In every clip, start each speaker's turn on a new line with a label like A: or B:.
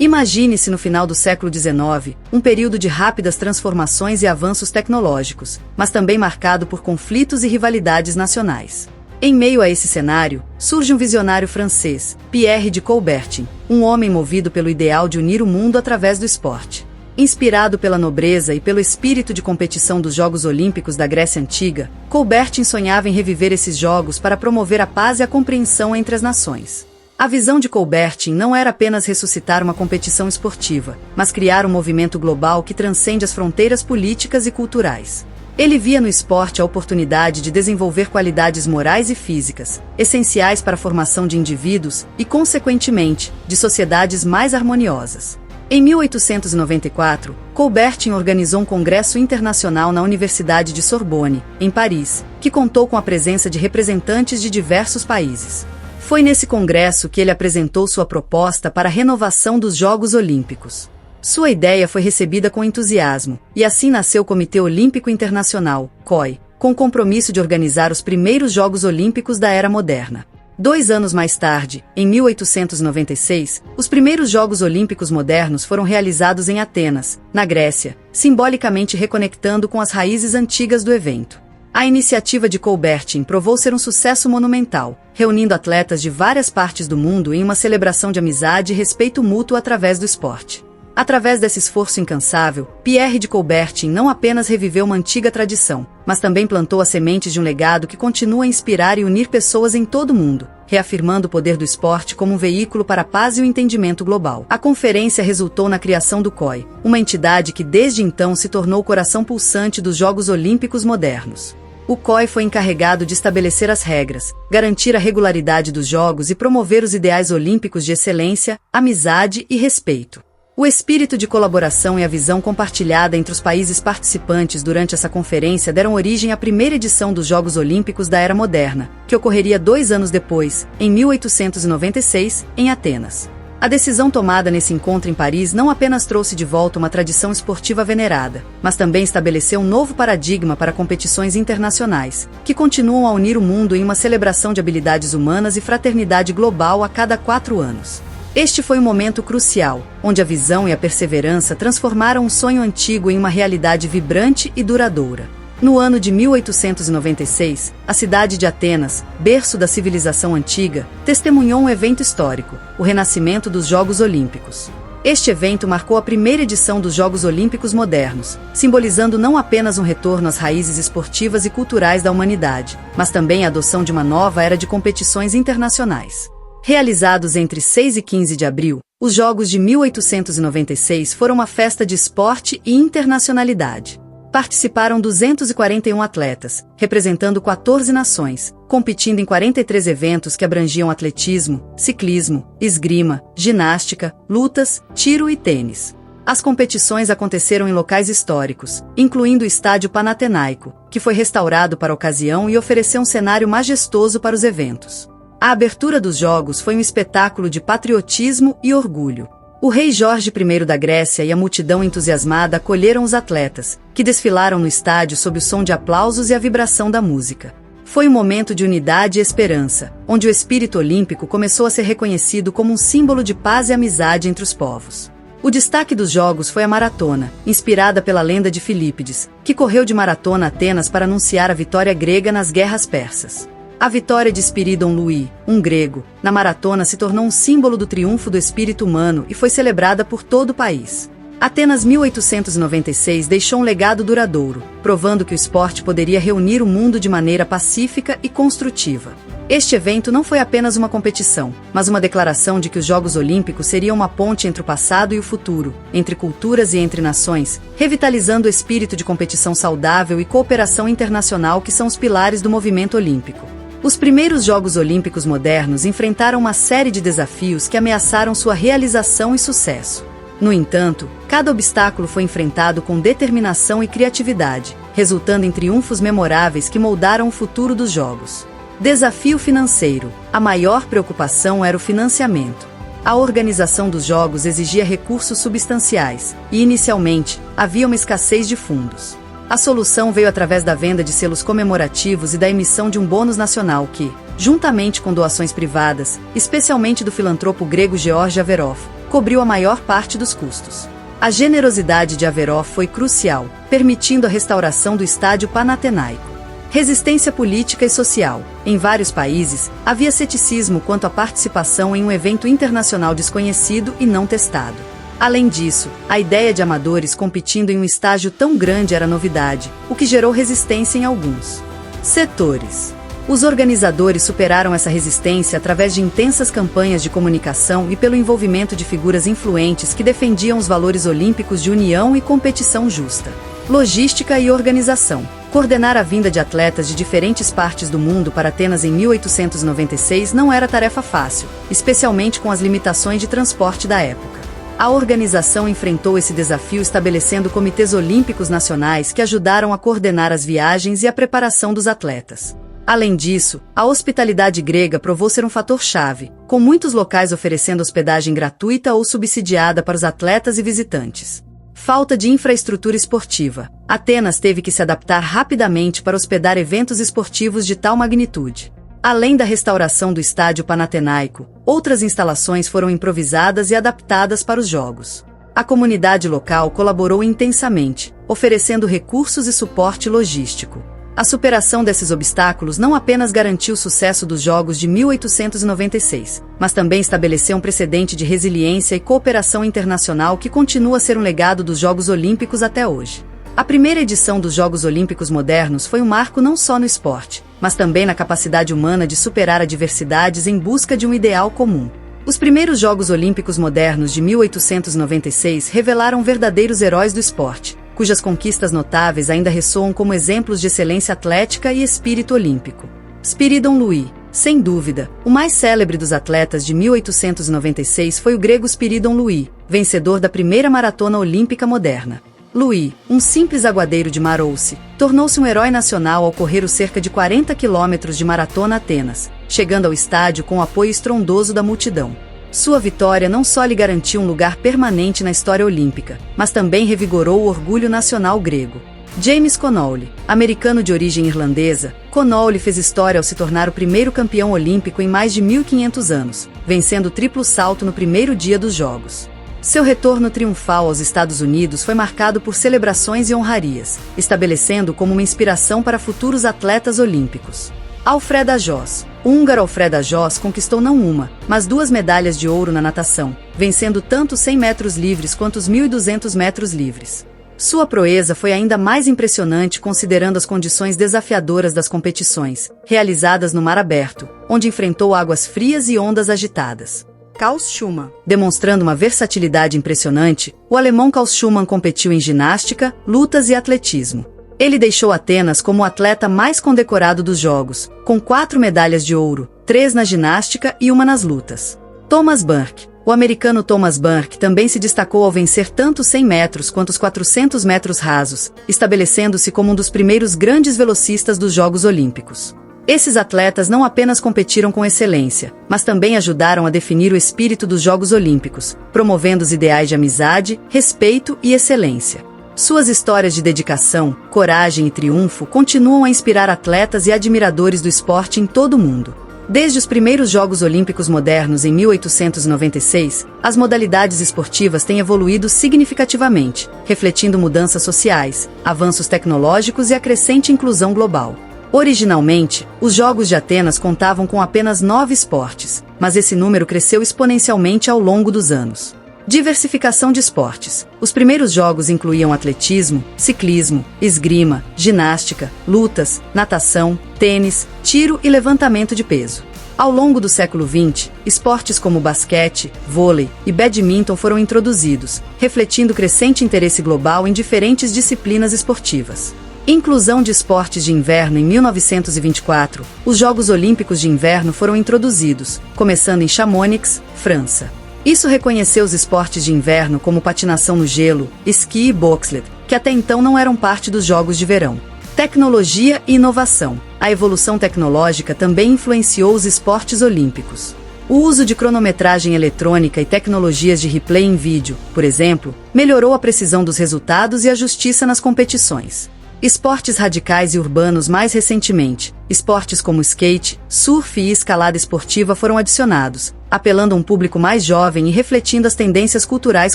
A: Imagine-se no final do século XIX, um período de rápidas transformações e avanços tecnológicos, mas também marcado por conflitos e rivalidades nacionais. Em meio a esse cenário, surge um visionário francês, Pierre de Coubertin, um homem movido pelo ideal de unir o mundo através do esporte. Inspirado pela nobreza e pelo espírito de competição dos Jogos Olímpicos da Grécia Antiga, Coubertin sonhava em reviver esses jogos para promover a paz e a compreensão entre as nações. A visão de Coubertin não era apenas ressuscitar uma competição esportiva, mas criar um movimento global que transcende as fronteiras políticas e culturais. Ele via no esporte a oportunidade de desenvolver qualidades morais e físicas, essenciais para a formação de indivíduos e, consequentemente, de sociedades mais harmoniosas. Em 1894, Coubertin organizou um congresso internacional na Universidade de Sorbonne, em Paris, que contou com a presença de representantes de diversos países. Foi nesse congresso que ele apresentou sua proposta para a renovação dos Jogos Olímpicos. Sua ideia foi recebida com entusiasmo, e assim nasceu o Comitê Olímpico Internacional, COI, com o compromisso de organizar os primeiros Jogos Olímpicos da Era Moderna. 2 anos mais tarde, em 1896, os primeiros Jogos Olímpicos modernos foram realizados em Atenas, na Grécia, simbolicamente reconectando com as raízes antigas do evento. A iniciativa de Coubertin provou ser um sucesso monumental, reunindo atletas de várias partes do mundo em uma celebração de amizade e respeito mútuo através do esporte. Através desse esforço incansável, Pierre de Coubertin não apenas reviveu uma antiga tradição, mas também plantou as sementes de um legado que continua a inspirar e unir pessoas em todo o mundo, reafirmando o poder do esporte como um veículo para a paz e o entendimento global. A conferência resultou na criação do COI, uma entidade que desde então se tornou o coração pulsante dos Jogos Olímpicos modernos. O COI foi encarregado de estabelecer as regras, garantir a regularidade dos Jogos e promover os ideais olímpicos de excelência, amizade e respeito. O espírito de colaboração e a visão compartilhada entre os países participantes durante essa conferência deram origem à primeira edição dos Jogos Olímpicos da Era Moderna, que ocorreria 2 anos depois, em 1896, em Atenas. A decisão tomada nesse encontro em Paris não apenas trouxe de volta uma tradição esportiva venerada, mas também estabeleceu um novo paradigma para competições internacionais, que continuam a unir o mundo em uma celebração de habilidades humanas e fraternidade global a cada 4 anos. Este foi um momento crucial, onde a visão e a perseverança transformaram um sonho antigo em uma realidade vibrante e duradoura. No ano de 1896, a cidade de Atenas, berço da civilização antiga, testemunhou um evento histórico, o renascimento dos Jogos Olímpicos. Este evento marcou a primeira edição dos Jogos Olímpicos modernos, simbolizando não apenas um retorno às raízes esportivas e culturais da humanidade, mas também a adoção de uma nova era de competições internacionais. Realizados entre 6 e 15 de abril, os Jogos de 1896 foram uma festa de esporte e internacionalidade. Participaram 241 atletas, representando 14 nações, competindo em 43 eventos que abrangiam atletismo, ciclismo, esgrima, ginástica, lutas, tiro e tênis. As competições aconteceram em locais históricos, incluindo o Estádio Panatenaico, que foi restaurado para a ocasião e ofereceu um cenário majestoso para os eventos. A abertura dos Jogos foi um espetáculo de patriotismo e orgulho. O rei Jorge I da Grécia e a multidão entusiasmada acolheram os atletas, que desfilaram no estádio sob o som de aplausos e a vibração da música. Foi um momento de unidade e esperança, onde o espírito olímpico começou a ser reconhecido como um símbolo de paz e amizade entre os povos. O destaque dos Jogos foi a maratona, inspirada pela lenda de Filípides, que correu de maratona a Atenas para anunciar a vitória grega nas guerras persas. A vitória de Spiridon Louis, um grego, na maratona se tornou um símbolo do triunfo do espírito humano e foi celebrada por todo o país. Atenas 1896 deixou um legado duradouro, provando que o esporte poderia reunir o mundo de maneira pacífica e construtiva. Este evento não foi apenas uma competição, mas uma declaração de que os Jogos Olímpicos seriam uma ponte entre o passado e o futuro, entre culturas e entre nações, revitalizando o espírito de competição saudável e cooperação internacional que são os pilares do movimento olímpico. Os primeiros Jogos Olímpicos modernos enfrentaram uma série de desafios que ameaçaram sua realização e sucesso. No entanto, cada obstáculo foi enfrentado com determinação e criatividade, resultando em triunfos memoráveis que moldaram o futuro dos Jogos. Desafio financeiro. A maior preocupação era o financiamento. A organização dos Jogos exigia recursos substanciais, e inicialmente, havia uma escassez de fundos. A solução veio através da venda de selos comemorativos e da emissão de um bônus nacional que, juntamente com doações privadas, especialmente do filantropo grego George Averroes, cobriu a maior parte dos custos. A generosidade de Averroes foi crucial, permitindo a restauração do estádio Panathinaiko. Resistência política e social. Em vários países, havia ceticismo quanto à participação em um evento internacional desconhecido e não testado. Além disso, a ideia de amadores competindo em um estágio tão grande era novidade, o que gerou resistência em alguns setores. Os organizadores superaram essa resistência através de intensas campanhas de comunicação e pelo envolvimento de figuras influentes que defendiam os valores olímpicos de união e competição justa. Logística e organização. Coordenar a vinda de atletas de diferentes partes do mundo para Atenas em 1896 não era tarefa fácil, especialmente com as limitações de transporte da época. A organização enfrentou esse desafio estabelecendo comitês olímpicos nacionais que ajudaram a coordenar as viagens e a preparação dos atletas. Além disso, a hospitalidade grega provou ser um fator-chave, com muitos locais oferecendo hospedagem gratuita ou subsidiada para os atletas e visitantes. Falta de infraestrutura esportiva. Atenas teve que se adaptar rapidamente para hospedar eventos esportivos de tal magnitude. Além da restauração do estádio Panathinaiko, outras instalações foram improvisadas e adaptadas para os jogos. A comunidade local colaborou intensamente, oferecendo recursos e suporte logístico. A superação desses obstáculos não apenas garantiu o sucesso dos Jogos de 1896, mas também estabeleceu um precedente de resiliência e cooperação internacional que continua a ser um legado dos Jogos Olímpicos até hoje. A primeira edição dos Jogos Olímpicos modernos foi um marco não só no esporte, mas também na capacidade humana de superar adversidades em busca de um ideal comum. Os primeiros Jogos Olímpicos modernos de 1896 revelaram verdadeiros heróis do esporte, cujas conquistas notáveis ainda ressoam como exemplos de excelência atlética e espírito olímpico. Spiridon Louis. Sem dúvida, o mais célebre dos atletas de 1896 foi o grego Spiridon Louis, vencedor da primeira maratona olímpica moderna. Louis, um simples aguadeiro de Marousse, tornou-se um herói nacional ao correr os cerca de 40 quilômetros de maratona a Atenas, chegando ao estádio com o apoio estrondoso da multidão. Sua vitória não só lhe garantiu um lugar permanente na história olímpica, mas também revigorou o orgulho nacional grego. James Connolly, americano de origem irlandesa, Connolly fez história ao se tornar o primeiro campeão olímpico em mais de 1500 anos, vencendo o triplo salto no primeiro dia dos Jogos. Seu retorno triunfal aos Estados Unidos foi marcado por celebrações e honrarias, estabelecendo-o como uma inspiração para futuros atletas olímpicos. Alfred Ajós. O húngaro Alfred Ajós conquistou não uma, mas 2 medalhas de ouro na natação, vencendo tanto os 100 metros livres quanto os 1.200 metros livres. Sua proeza foi ainda mais impressionante considerando as condições desafiadoras das competições, realizadas no mar aberto, onde enfrentou águas frias e ondas agitadas. Klaus Schumann. Demonstrando uma versatilidade impressionante, o alemão Klaus Schumann competiu em ginástica, lutas e atletismo. Ele deixou Atenas como o atleta mais condecorado dos Jogos, com 4 medalhas de ouro, 3 na ginástica e 1 nas lutas. Thomas Burke. O americano Thomas Burke também se destacou ao vencer tanto os 100 metros quanto os 400 metros rasos, estabelecendo-se como um dos primeiros grandes velocistas dos Jogos Olímpicos. Esses atletas não apenas competiram com excelência, mas também ajudaram a definir o espírito dos Jogos Olímpicos, promovendo os ideais de amizade, respeito e excelência. Suas histórias de dedicação, coragem e triunfo continuam a inspirar atletas e admiradores do esporte em todo o mundo. Desde os primeiros Jogos Olímpicos modernos em 1896, as modalidades esportivas têm evoluído significativamente, refletindo mudanças sociais, avanços tecnológicos e a crescente inclusão global. Originalmente, os Jogos de Atenas contavam com apenas 9 esportes, mas esse número cresceu exponencialmente ao longo dos anos. Diversificação de esportes. Os primeiros jogos incluíam atletismo, ciclismo, esgrima, ginástica, lutas, natação, tênis, tiro e levantamento de peso. Ao longo do século XX, esportes como basquete, vôlei e badminton foram introduzidos, refletindo crescente interesse global em diferentes disciplinas esportivas. Inclusão de esportes de inverno. Em 1924, os Jogos Olímpicos de Inverno foram introduzidos, começando em Chamonix, França. Isso reconheceu os esportes de inverno como patinação no gelo, esqui e bobsled, que até então não eram parte dos Jogos de Verão. Tecnologia e inovação. A evolução tecnológica também influenciou os esportes olímpicos. O uso de cronometragem eletrônica e tecnologias de replay em vídeo, por exemplo, melhorou a precisão dos resultados e a justiça nas competições. Esportes radicais e urbanos. Mais recentemente, Esportes como skate, surf e escalada esportiva foram adicionados, apelando a um público mais jovem e refletindo as tendências culturais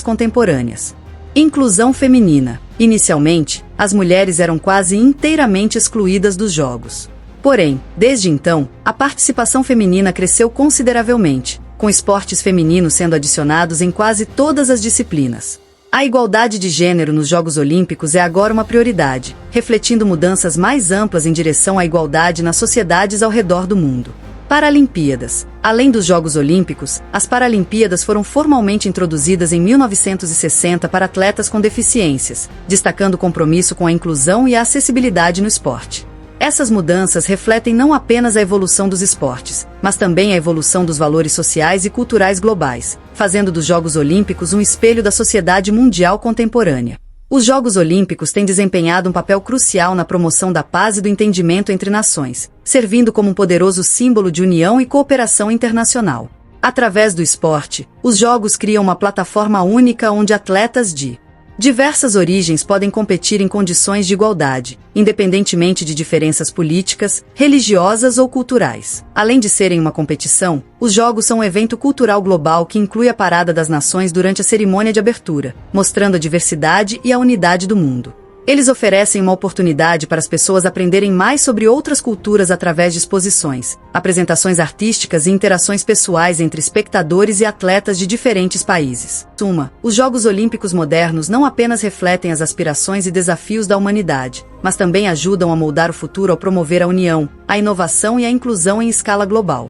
A: contemporâneas. Inclusão feminina. Inicialmente, as mulheres eram quase inteiramente excluídas dos jogos. Porém, desde então, a participação feminina cresceu consideravelmente, com esportes femininos sendo adicionados em quase todas as disciplinas. A igualdade de gênero nos Jogos Olímpicos é agora uma prioridade, refletindo mudanças mais amplas em direção à igualdade nas sociedades ao redor do mundo. Paralimpíadas. Além dos Jogos Olímpicos, as Paralimpíadas foram formalmente introduzidas em 1960 para atletas com deficiências, destacando o compromisso com a inclusão e a acessibilidade no esporte. Essas mudanças refletem não apenas a evolução dos esportes, mas também a evolução dos valores sociais e culturais globais, fazendo dos Jogos Olímpicos um espelho da sociedade mundial contemporânea. Os Jogos Olímpicos têm desempenhado um papel crucial na promoção da paz e do entendimento entre nações, servindo como um poderoso símbolo de união e cooperação internacional. Através do esporte, os Jogos criam uma plataforma única onde atletas de diversas origens podem competir em condições de igualdade, independentemente de diferenças políticas, religiosas ou culturais. Além de serem uma competição, os Jogos são um evento cultural global que inclui a Parada das Nações durante a cerimônia de abertura, mostrando a diversidade e a unidade do mundo. Eles oferecem uma oportunidade para as pessoas aprenderem mais sobre outras culturas através de exposições, apresentações artísticas e interações pessoais entre espectadores e atletas de diferentes países. Suma, os Jogos Olímpicos modernos não apenas refletem as aspirações e desafios da humanidade, mas também ajudam a moldar o futuro ao promover a união, a inovação e a inclusão em escala global.